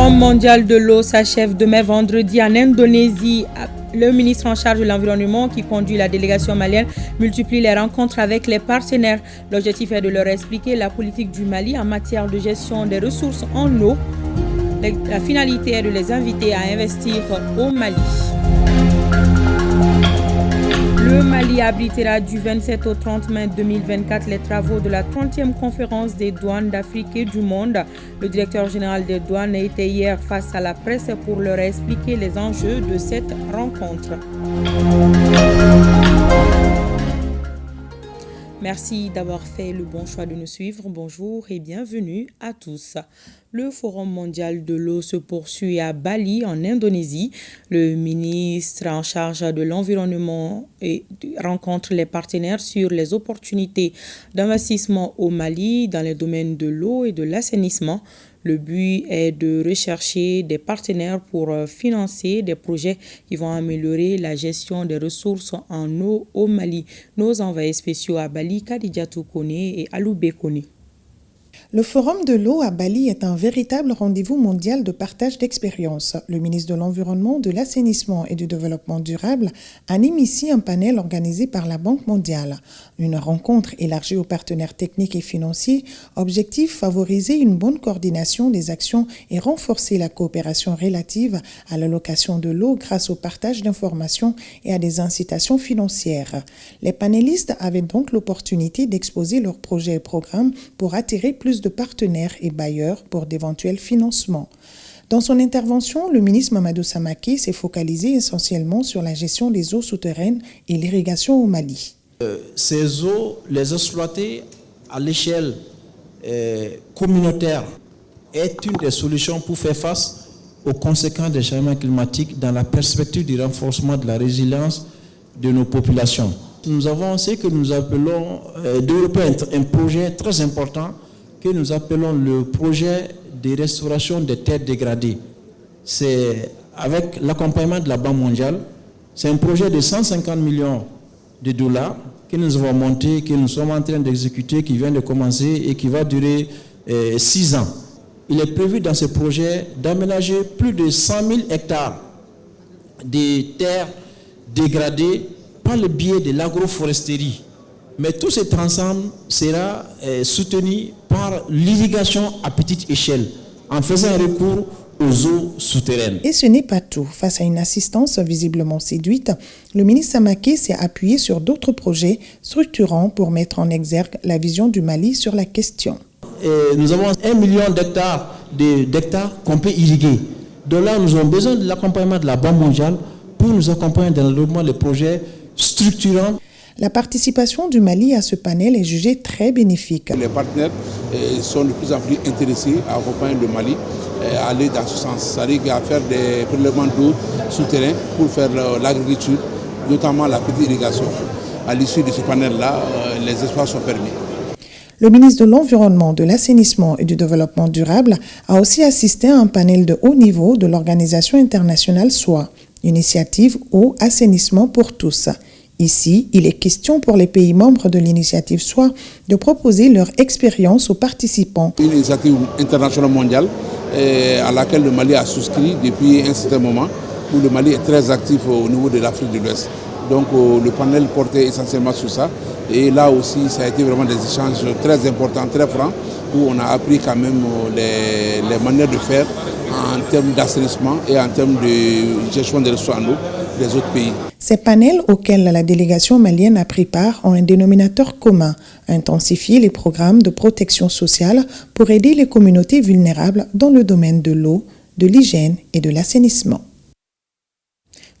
Forum mondial de l'eau s'achève demain vendredi en Indonésie. Le ministre en charge de l'environnement qui conduit la délégation malienne multiplie les rencontres avec les partenaires. L'objectif est de leur expliquer la politique du Mali en matière de gestion des ressources en eau. La finalité est de les inviter à investir au Mali. Le Mali abritera du 27 au 30 mai 2024 les travaux de la 30e conférence des douanes d'Afrique et du monde. Le directeur général des douanes était hier face à la presse pour leur expliquer les enjeux de cette rencontre. Merci d'avoir fait le bon choix de nous suivre. Bonjour et bienvenue à tous. Le Forum mondial de l'eau se poursuit à Bali, en Indonésie. Le ministre en charge de l'environnement rencontre les partenaires sur les opportunités d'investissement au Mali dans les domaines de l'eau et de l'assainissement. Le but est de rechercher des partenaires pour financer des projets qui vont améliorer la gestion des ressources en eau au Mali. Nos envoyés spéciaux à Bali, Khadijatou Kone et Aloubé Kone. Le Forum de l'eau à Bali est un véritable rendez-vous mondial de partage d'expériences. Le ministre de l'Environnement, de l'Assainissement et du Développement durable anime ici un panel organisé par la Banque mondiale. Une rencontre élargie aux partenaires techniques et financiers, objectif favoriser une bonne coordination des actions et renforcer la coopération relative à l'allocation de l'eau grâce au partage d'informations et à des incitations financières. Les panélistes avaient donc l'opportunité d'exposer leurs projets et programmes pour attirer plus de partenaires et bailleurs pour d'éventuels financements. Dans son intervention, le ministre Mamadou Samake s'est focalisé essentiellement sur la gestion des eaux souterraines et l'irrigation au Mali. Ces eaux, les exploiter à l'échelle communautaire est une des solutions pour faire face aux conséquences des changements climatiques dans la perspective du renforcement de la résilience de nos populations. Nous avons ce que nous appelons développer un projet très important que nous appelons le projet de restauration des terres dégradées. C'est avec l'accompagnement de la Banque mondiale. C'est un projet de 150 millions de dollars que nous avons monté, que nous sommes en train d'exécuter, qui vient de commencer et qui va durer 6 ans. Il est prévu dans ce projet d'aménager plus de 100 000 hectares de terres dégradées par le biais de l'agroforesterie. Mais tout cet ensemble sera soutenu par l'irrigation à petite échelle, en faisant recours aux eaux souterraines. Et ce n'est pas tout. Face à une assistance visiblement séduite, le ministre Samake s'est appuyé sur d'autres projets structurants pour mettre en exergue la vision du Mali sur la question. Nous avons 1 million d'hectares qu'on peut irriguer. Donc là, nous avons besoin de l'accompagnement de la Banque mondiale pour nous accompagner dans le développement des projets structurants. La participation du Mali à ce panel est jugée très bénéfique. Les partenaires sont de plus en plus intéressés à accompagner le Mali, à aller dans ce sens, c'est-à-dire à faire des prélèvements d'eau souterrains pour faire l'agriculture, notamment la petite irrigation. À l'issue de ce panel-là, les espaces sont permis. Le ministre de l'Environnement, de l'Assainissement et du Développement durable a aussi assisté à un panel de haut niveau de l'organisation internationale SOA, initiative Eau Assainissement pour tous. Ici, il est question pour les pays membres de l'initiative SOA de proposer leur expérience aux participants. Une initiative internationale mondiale à laquelle le Mali a souscrit depuis un certain moment, où le Mali est très actif au niveau de l'Afrique de l'Ouest. Donc le panel portait essentiellement sur ça. Et là aussi, ça a été vraiment des échanges très importants, très francs, où on a appris quand même les manières de faire en termes d'assainissement et en termes de gestion des ressources en eau des autres pays. Ces panels auxquels la délégation malienne a pris part ont un dénominateur commun, intensifier les programmes de protection sociale pour aider les communautés vulnérables dans le domaine de l'eau, de l'hygiène et de l'assainissement.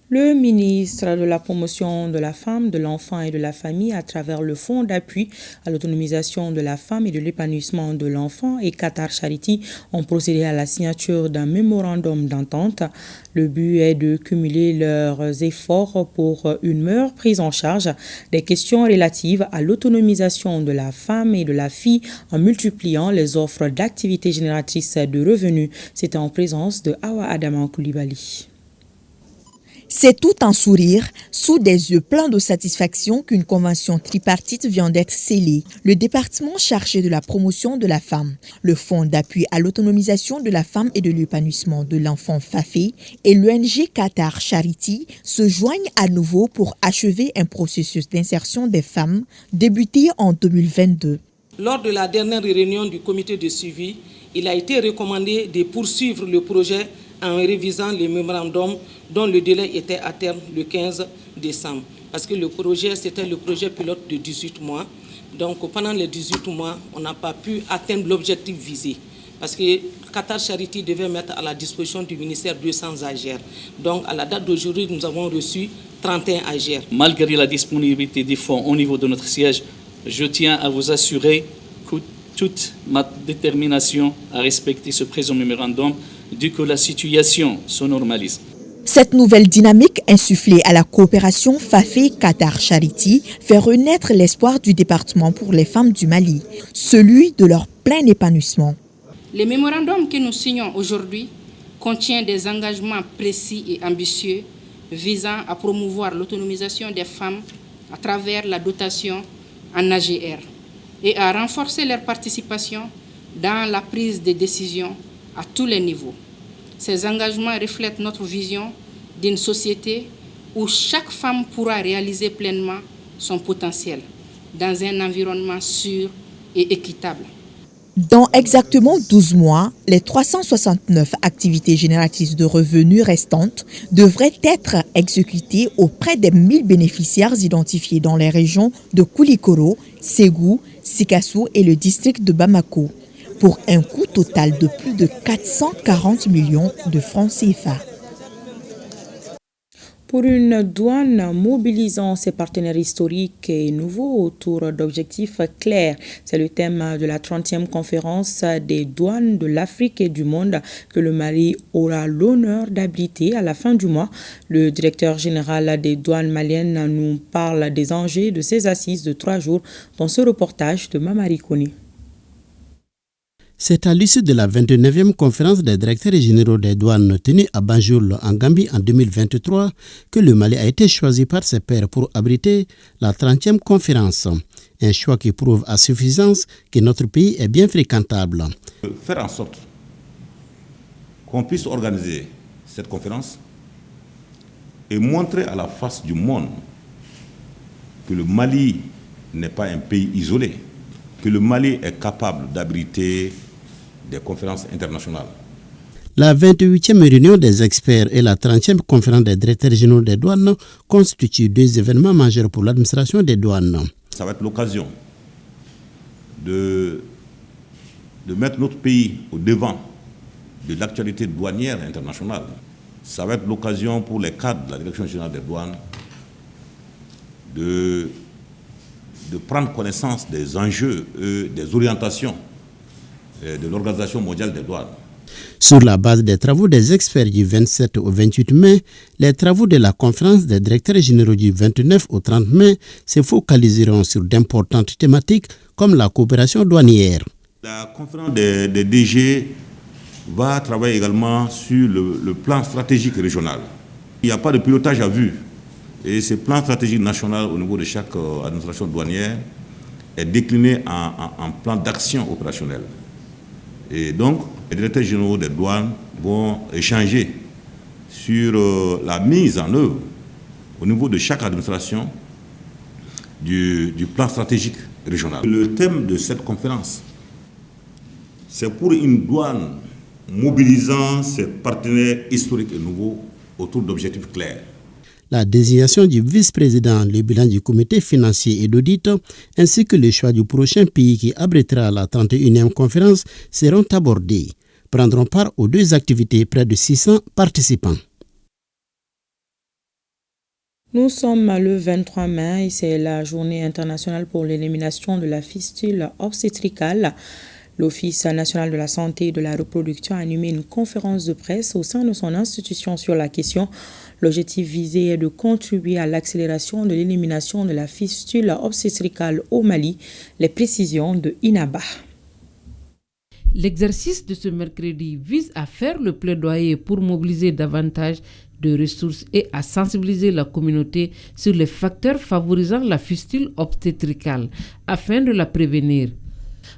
Le ministre de la Promotion de la Femme, de l'Enfant et de la Famille, à travers le Fonds d'appui à l'autonomisation de la femme et de l'épanouissement de l'enfant et Qatar Charity, ont procédé à la signature d'un mémorandum d'entente. Le but est de cumuler leurs efforts pour une meilleure prise en charge des questions relatives à l'autonomisation de la femme et de la fille en multipliant les offres d'activités génératrices de revenus. C'était en présence de Awa Adama Koulibaly. C'est tout un sourire, sous des yeux pleins de satisfaction qu'une convention tripartite vient d'être scellée. Le département chargé de la promotion de la femme, le Fonds d'appui à l'autonomisation de la femme et de l'épanouissement de l'enfant FAFE et l'ONG Qatar Charity se joignent à nouveau pour achever un processus d'insertion des femmes débuté en 2022. Lors de la dernière réunion du comité de suivi, il a été recommandé de poursuivre le projet en révisant les mémorandums dont le délai était à terme le 15 décembre. Parce que le projet, c'était le projet pilote de 18 mois. Donc pendant les 18 mois, on n'a pas pu atteindre l'objectif visé. Parce que Qatar Charity devait mettre à la disposition du ministère 200 AGR. Donc à la date d'aujourd'hui, nous avons reçu 31 AGR. Malgré la disponibilité des fonds au niveau de notre siège, je tiens à vous assurer que toute ma détermination à respecter ce présent mémorandum dès que la situation se normalise. Cette nouvelle dynamique insufflée à la coopération FAFE-Qatar Charity fait renaître l'espoir du département pour les femmes du Mali, celui de leur plein épanouissement. Le mémorandum que nous signons aujourd'hui contient des engagements précis et ambitieux visant à promouvoir l'autonomisation des femmes à travers la dotation en AGR et à renforcer leur participation dans la prise de décision à tous les niveaux. Ces engagements reflètent notre vision d'une société où chaque femme pourra réaliser pleinement son potentiel dans un environnement sûr et équitable. Dans exactement 12 mois, les 369 activités génératrices de revenus restantes devraient être exécutées auprès des 1000 bénéficiaires identifiés dans les régions de Koulikoro, Ségou, Sikassou et le district de Bamako, pour un coût total de plus de 440 millions de francs CFA. Pour une douane mobilisant ses partenaires historiques et nouveaux autour d'objectifs clairs. C'est le thème de la 30e conférence des douanes de l'Afrique et du monde que le Mali aura l'honneur d'abriter à la fin du mois. Le directeur général des douanes maliennes nous parle des enjeux de ces assises de 3 jours dans ce reportage de Mamari Koni. C'est à l'issue de la 29e conférence des directeurs généraux des douanes tenue à Banjul en Gambie en 2023 que le Mali a été choisi par ses pairs pour abriter la 30e conférence. Un choix qui prouve à suffisance que notre pays est bien fréquentable. Faire en sorte qu'on puisse organiser cette conférence et montrer à la face du monde que le Mali n'est pas un pays isolé, que le Mali est capable d'abriter des conférences internationales. La 28e réunion des experts et la 30e conférence des directeurs généraux des douanes constituent 2 événements majeurs pour l'administration des douanes. Ça va être l'occasion de mettre notre pays au devant de l'actualité douanière internationale. Ça va être l'occasion pour les cadres de la Direction générale des douanes de prendre connaissance des enjeux et des orientations de l'Organisation mondiale des douanes. Sur la base des travaux des experts du 27 au 28 mai, les travaux de la conférence des directeurs généraux du 29 au 30 mai se focaliseront sur d'importantes thématiques comme la coopération douanière. La conférence des DG va travailler également sur le plan stratégique régional. Il n'y a pas de pilotage à vue. Et ce plan stratégique national au niveau de chaque administration douanière est décliné en plan d'action opérationnel. Et donc, les directeurs généraux des douanes vont échanger sur la mise en œuvre au niveau de chaque administration du plan stratégique régional. Le thème de cette conférence, c'est pour une douane mobilisant ses partenaires historiques et nouveaux autour d'objectifs clairs. La désignation du vice-président, le bilan du comité financier et d'audit, ainsi que le choix du prochain pays qui abritera la 31e conférence seront abordés. Prendront part aux 2 activités près de 600 participants. Nous sommes le 23 mai et c'est la journée internationale pour l'élimination de la fistule obstétricale. L'Office national de la santé et de la reproduction a animé une conférence de presse au sein de son institution sur la question. L'objectif visé est de contribuer à l'accélération de l'élimination de la fistule obstétricale au Mali. Les précisions de Inaba. L'exercice de ce mercredi vise à faire le plaidoyer pour mobiliser davantage de ressources et à sensibiliser la communauté sur les facteurs favorisant la fistule obstétricale afin de la prévenir.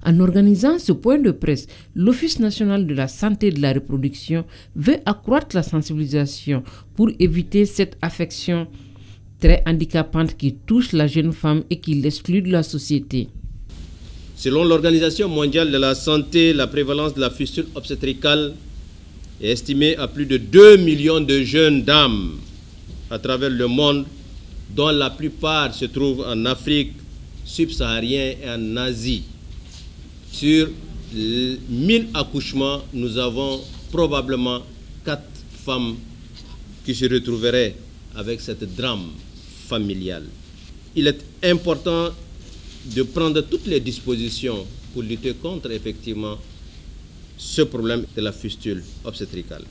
En organisant ce point de presse, l'Office national de la santé et de la reproduction veut accroître la sensibilisation pour éviter cette affection très handicapante qui touche la jeune femme et qui l'exclut de la société. Selon l'Organisation mondiale de la santé, la prévalence de la fistule obstétricale est estimée à plus de 2 millions de jeunes dames à travers le monde, dont la plupart se trouvent en Afrique subsaharienne et en Asie. Sur 1000 accouchements, nous avons probablement 4 femmes qui se retrouveraient avec cette drame familiale. Il est important de prendre toutes les dispositions pour lutter contre effectivement ce problème de la fistule obstétricale.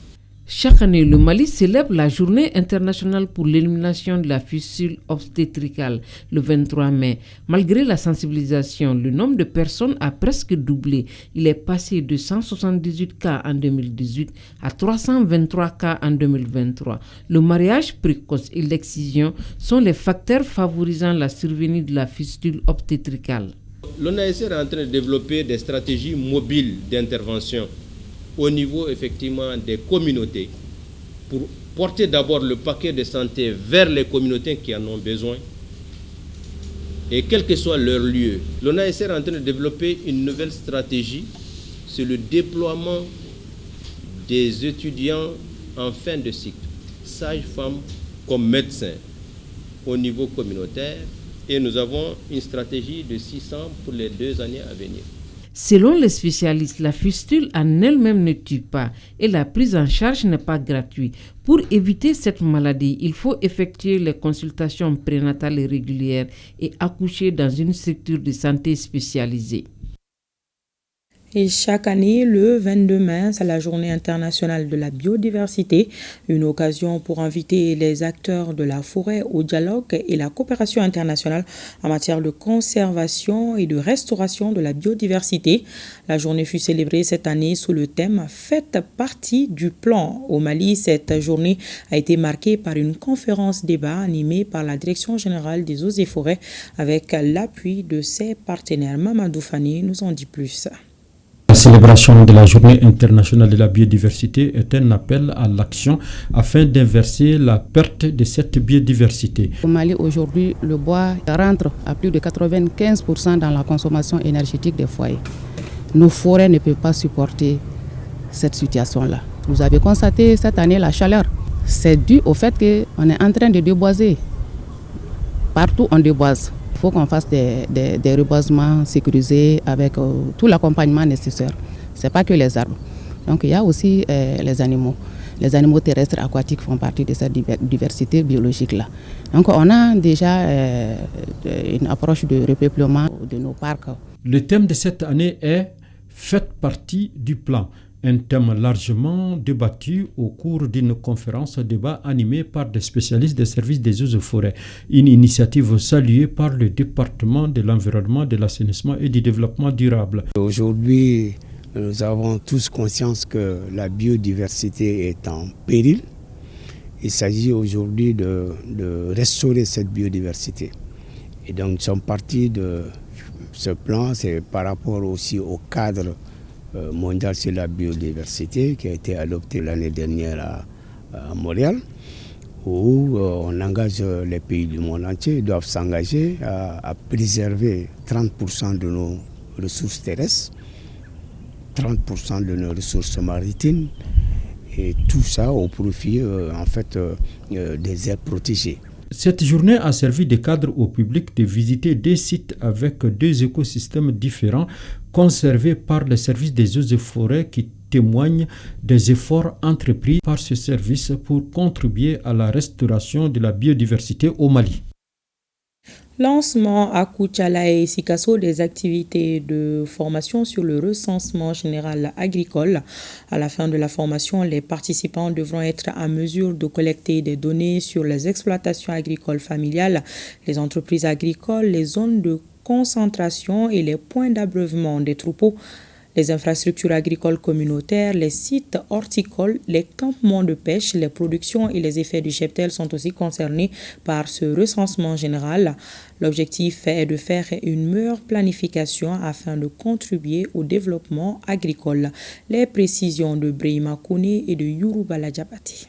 Chaque année, le Mali célèbre la Journée internationale pour l'élimination de la fistule obstétricale le 23 mai. Malgré la sensibilisation, le nombre de personnes a presque doublé. Il est passé de 178 cas en 2018 à 323 cas en 2023. Le mariage précoce et l'excision sont les facteurs favorisant la survenue de la fistule obstétricale. L'ONASR est en train de développer des stratégies mobiles d'intervention au niveau effectivement des communautés pour porter d'abord le paquet de santé vers les communautés qui en ont besoin et quel que soit leur lieu. L'ONASR est en train de développer une nouvelle stratégie sur le déploiement des étudiants en fin de cycle, sages-femmes comme médecins au niveau communautaire, et nous avons une stratégie de 600 pour les 2 années à venir. Selon les spécialistes, la fistule en elle-même ne tue pas et la prise en charge n'est pas gratuite. Pour éviter cette maladie, il faut effectuer les consultations prénatales régulières et accoucher dans une structure de santé spécialisée. Et chaque année, le 22 mai, c'est la journée internationale de la biodiversité, une occasion pour inviter les acteurs de la forêt au dialogue et la coopération internationale en matière de conservation et de restauration de la biodiversité. La journée fut célébrée cette année sous le thème « Faites partie du plan ». Au Mali, cette journée a été marquée par une conférence-débat animée par la Direction générale des eaux et forêts avec l'appui de ses partenaires. Mamadou Fani nous en dit plus. La célébration de la Journée internationale de la biodiversité est un appel à l'action afin d'inverser la perte de cette biodiversité. Au Mali, aujourd'hui, le bois rentre à plus de 95% dans la consommation énergétique des foyers. Nos forêts ne peuvent pas supporter cette situation-là. Vous avez constaté cette année la chaleur. C'est dû au fait qu'on est en train de déboiser. Partout, on déboise. Il faut qu'on fasse des reboisements sécurisés avec tout l'accompagnement nécessaire. Ce n'est pas que les arbres. Donc il y a aussi les animaux. Les animaux terrestres aquatiques font partie de cette diversité biologique-là. Donc on a déjà une approche de repeuplement de nos parcs. Le thème de cette année est « Faites partie du plan ». Un thème largement débattu au cours d'une conférence-débat animée par des spécialistes des services des eaux et forêts. Une initiative saluée par le département de l'environnement, de l'assainissement et du développement durable. Aujourd'hui, nous avons tous conscience que la biodiversité est en péril. Il s'agit aujourd'hui de restaurer cette biodiversité. Et donc nous sommes partis de ce plan, c'est par rapport aussi au cadre mondial sur la biodiversité qui a été adopté l'année dernière à Montréal, où on engage les pays du monde entier, doivent s'engager à préserver 30% de nos ressources terrestres, 30% de nos ressources maritimes, et tout ça au profit des aires protégées. Cette journée a servi de cadre au public de visiter des sites avec 2 écosystèmes différents conservés par le service des eaux et forêts qui témoignent des efforts entrepris par ce service pour contribuer à la restauration de la biodiversité au Mali. Lancement à Koutiala et Sikasso des activités de formation sur le recensement général agricole. À la fin de la formation, les participants devront être en mesure de collecter des données sur les exploitations agricoles familiales, les entreprises agricoles, les zones de concentration et les points d'abreuvement des troupeaux. Les infrastructures agricoles communautaires, les sites horticoles, les campements de pêche, les productions et les effets du cheptel sont aussi concernés par ce recensement général. L'objectif est de faire une meilleure planification afin de contribuer au développement agricole. Les précisions de Brahima Kone et de Yoruba Diabati.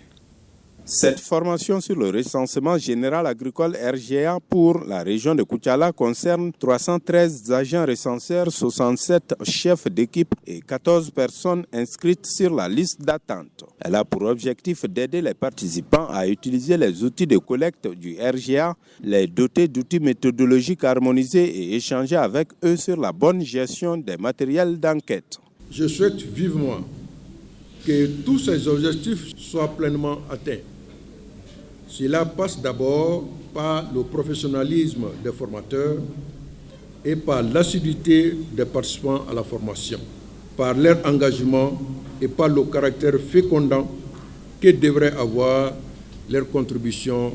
Cette formation sur le recensement général agricole RGA pour la région de Koutiala concerne 313 agents recenseurs, 67 chefs d'équipe et 14 personnes inscrites sur la liste d'attente. Elle a pour objectif d'aider les participants à utiliser les outils de collecte du RGA, les doter d'outils méthodologiques harmonisés et échanger avec eux sur la bonne gestion des matériels d'enquête. Je souhaite vivement que tous ces objectifs soient pleinement atteints. Cela passe d'abord par le professionnalisme des formateurs et par l'assiduité des participants à la formation, par leur engagement et par le caractère fécondant que devrait avoir leur contribution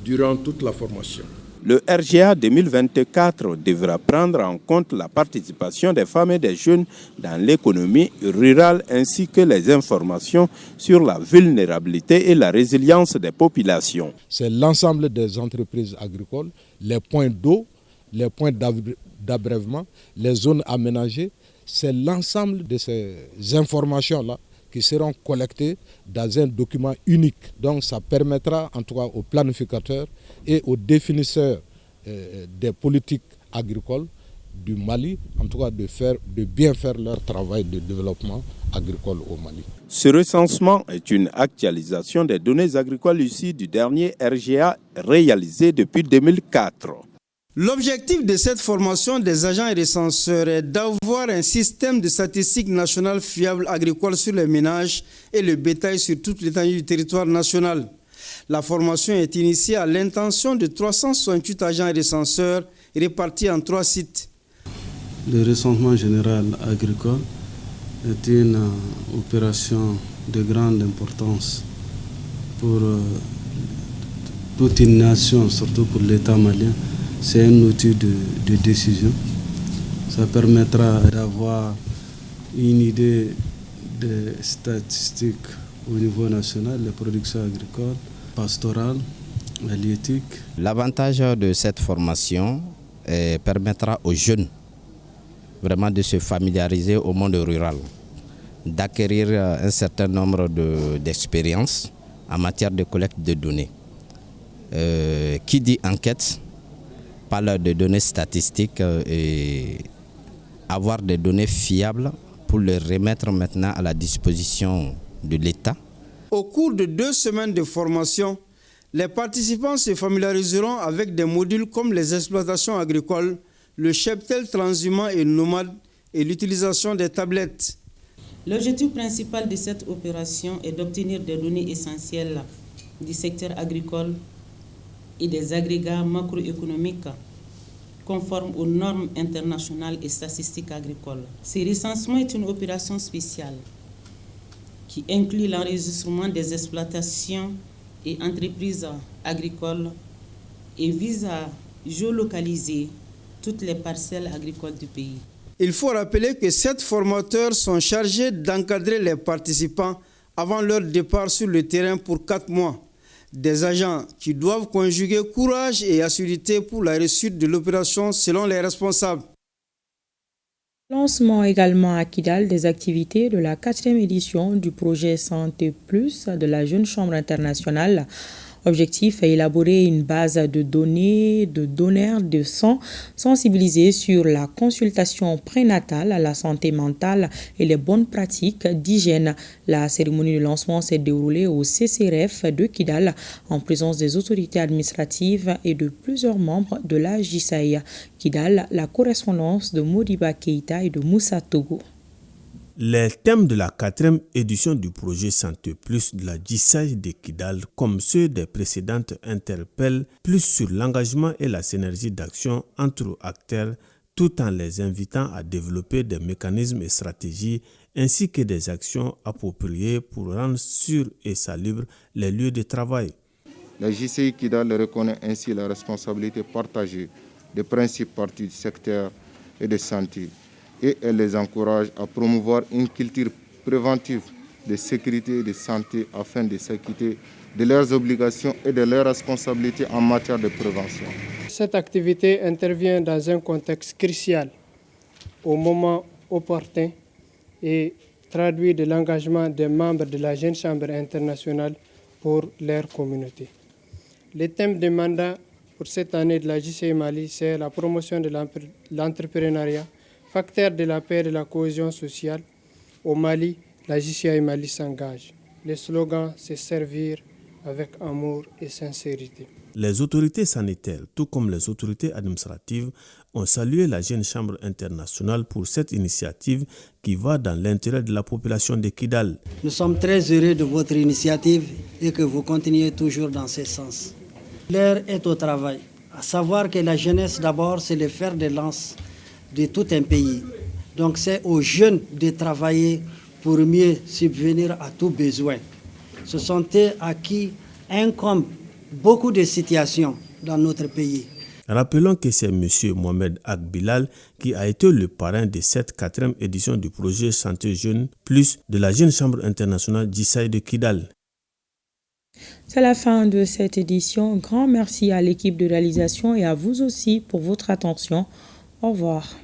durant toute la formation. Le RGA 2024 devra prendre en compte la participation des femmes et des jeunes dans l'économie rurale ainsi que les informations sur la vulnérabilité et la résilience des populations. C'est l'ensemble des entreprises agricoles, les points d'eau, les points d'abreuvement, les zones aménagées. C'est l'ensemble de ces informations-là qui seront collectées dans un document unique. Donc ça permettra en tout cas aux planificateurs et aux définisseurs des politiques agricoles du Mali, en tout cas de bien faire leur travail de développement agricole au Mali. Ce recensement est une actualisation des données agricoles issues du dernier RGA réalisé depuis 2004. L'objectif de cette formation des agents et recenseurs est d'avoir un système de statistiques nationales fiable agricole sur les ménages et le bétail sur toute l'étendue du territoire national. La formation est initiée à l'intention de 368 agents et recenseurs répartis en 3 sites. Le recensement général agricole est une opération de grande importance pour toute une nation, surtout pour l'État malien. C'est un outil de décision. Ça permettra d'avoir une idée des statistiques au niveau national, les productions agricoles, pastorales, halieutiques. L'avantage de cette formation permettra aux jeunes vraiment de se familiariser au monde rural, d'acquérir un certain nombre d'expériences en matière de collecte de données. Qui dit enquête parle de données statistiques et avoir des données fiables pour les remettre maintenant à la disposition de l'État. Au cours de 2 semaines de formation, les participants se familiariseront avec des modules comme les exploitations agricoles, le cheptel transhumant et nomade et l'utilisation des tablettes. L'objectif principal de cette opération est d'obtenir des données essentielles du secteur agricole et des agrégats macroéconomiques conformes aux normes internationales et statistiques agricoles. Ce recensement est une opération spéciale qui inclut l'enregistrement des exploitations et entreprises agricoles et vise à géolocaliser toutes les parcelles agricoles du pays. Il faut rappeler que 7 formateurs sont chargés d'encadrer les participants avant leur départ sur le terrain pour 4 mois. Des agents qui doivent conjuguer courage et assiduité pour la réussite de l'opération selon les responsables. Lancement également à Kidal des activités de la 4e édition du projet Santé Plus de la Jeune Chambre internationale. Objectif est élaborer une base de données de donneurs de sang sensibilisés sur la consultation prénatale, la santé mentale et les bonnes pratiques d'hygiène. La cérémonie de lancement s'est déroulée au CCRF de Kidal en présence des autorités administratives et de plusieurs membres de la JSAI. Kidal, la correspondance de Modiba Keita et de Moussa Togo. Les thèmes de la 4e édition du projet Santé Plus de la JSAI de Kidal, comme ceux des précédentes, interpellent plus sur l'engagement et la synergie d'action entre acteurs, tout en les invitant à développer des mécanismes et stratégies ainsi que des actions appropriées pour rendre sûrs et salubres les lieux de travail. La JSAI Kidal reconnaît ainsi la responsabilité partagée des principes partis du secteur et de santé et elle les encourage à promouvoir une culture préventive de sécurité et de santé afin de s'acquitter de leurs obligations et de leurs responsabilités en matière de prévention. Cette activité intervient dans un contexte crucial, au moment opportun, et traduit de l'engagement des membres de la Jeune Chambre internationale pour leur communauté. Le thème de mandat pour cette année de la JCI Mali, c'est la promotion de l'entrepreneuriat, facteur de la paix et de la cohésion sociale. Au Mali, la JCI Mali s'engage. Le slogan, c'est servir avec amour et sincérité. Les autorités sanitaires, tout comme les autorités administratives, ont salué la Jeune Chambre internationale pour cette initiative qui va dans l'intérêt de la population de Kidal. Nous sommes très heureux de votre initiative et que vous continuez toujours dans ce sens. L'heure est au travail, à savoir que la jeunesse d'abord, c'est le fer de lance de tout un pays. Donc c'est aux jeunes de travailler pour mieux subvenir à tout besoin. Ce sont eux à qui incombent beaucoup de situations dans notre pays. Rappelons que c'est M. Mohamed Agbilal qui a été le parrain de cette 4e édition du projet Santé Jeune Plus de la Jeune Chambre internationale JCI de Kidal. C'est la fin de cette édition. Un grand merci à l'équipe de réalisation et à vous aussi pour votre attention. Au revoir.